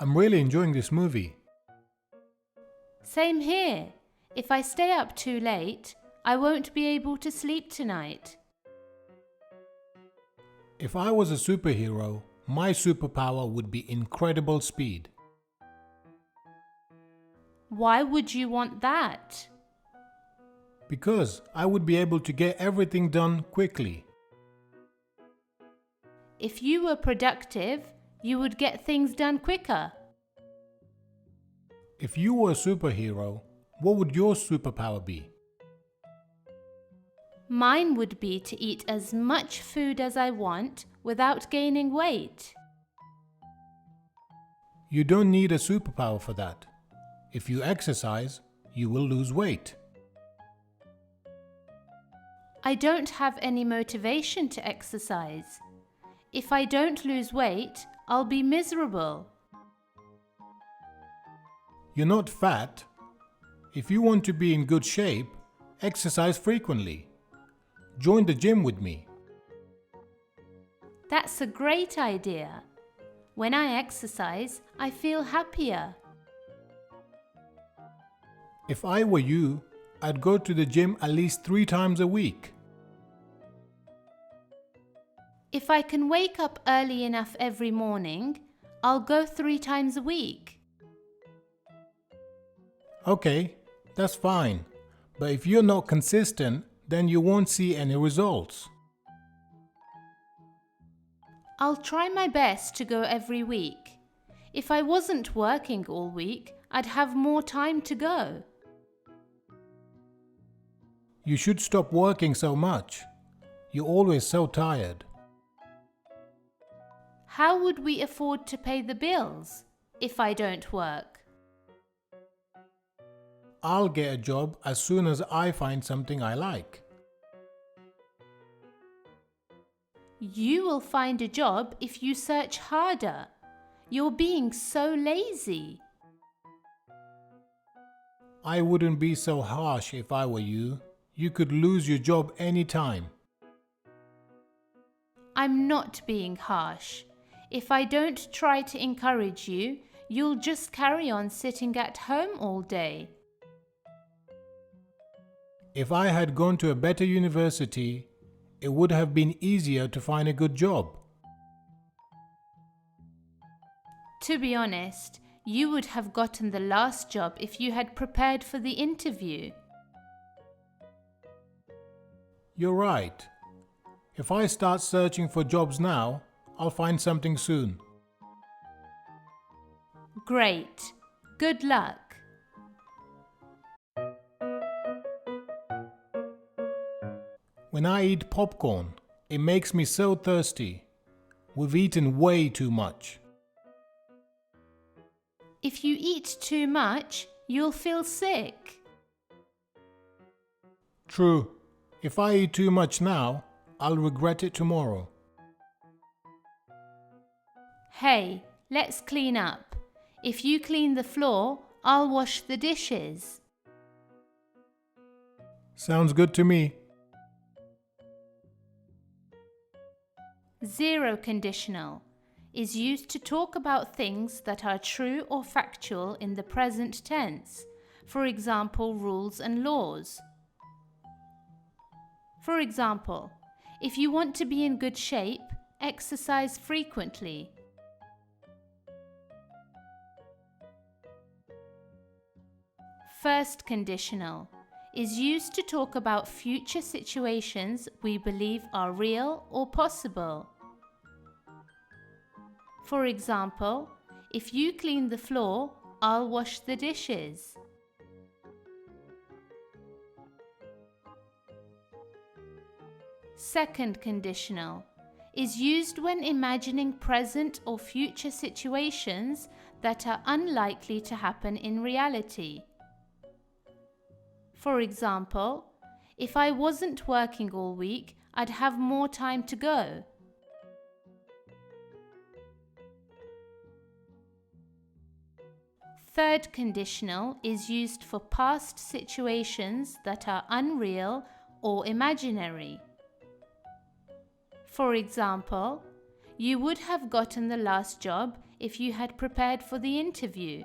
I'm really enjoying this movie. Same here. If I stay up too late, I won't be able to sleep tonight. If I was a superhero, my superpower would be incredible speed. Why would you want that? Because I would be able to get everything done quickly. If you were productive, you would get things done quicker. If you were a superhero, what would your superpower be? Mine would be to eat as much food as I want without gaining weight. You don't need a superpower for that. If you exercise, you will lose weight. I don't have any motivation to exercise. If I don't lose weight, I'll be miserable. You're not fat. If you want to be in good shape, exercise frequently. Join the gym with me. That's a great idea. When I exercise, I feel happier. If I were you, I'd go to the gym at least 3 times a week. If I can wake up early enough every morning, I'll go 3 times a week. Okay, that's fine. But if you're not consistent, then you won't see any results. I'll try my best to go every week. If I wasn't working all week, I'd have more time to go. You should stop working so much. You're always so tired. How would we afford to pay the bills if I don't work? I'll get a job as soon as I find something I like. You will find a job if you search harder. You're being so lazy. I wouldn't be so harsh if I were you. You could lose your job anytime. I'm not being harsh. If I don't try to encourage you, you'll just carry on sitting at home all day. If I had gone to a better university, it would have been easier to find a good job. To be honest, you would have gotten the last job if you had prepared for the interview. You're right. If I start searching for jobs now, I'll find something soon. Great. Good luck. When I eat popcorn, it makes me so thirsty. We've eaten way too much. If you eat too much, you'll feel sick. True. If I eat too much now, I'll regret it tomorrow. Hey, let's clean up. If you clean the floor, I'll wash the dishes. Sounds good to me. Zero conditional is used to talk about things that are true or factual in the present tense, for example, rules and laws. For example, if you want to be in good shape, exercise frequently. First conditional is used to talk about future situations we believe are real or possible. For example, if you clean the floor, I'll wash the dishes. Second conditional is used when imagining present or future situations that are unlikely to happen in reality. For example, if I wasn't working all week, I'd have more time to go. Third conditional is used for past situations that are unreal or imaginary. For example, you would have gotten the last job if you had prepared for the interview.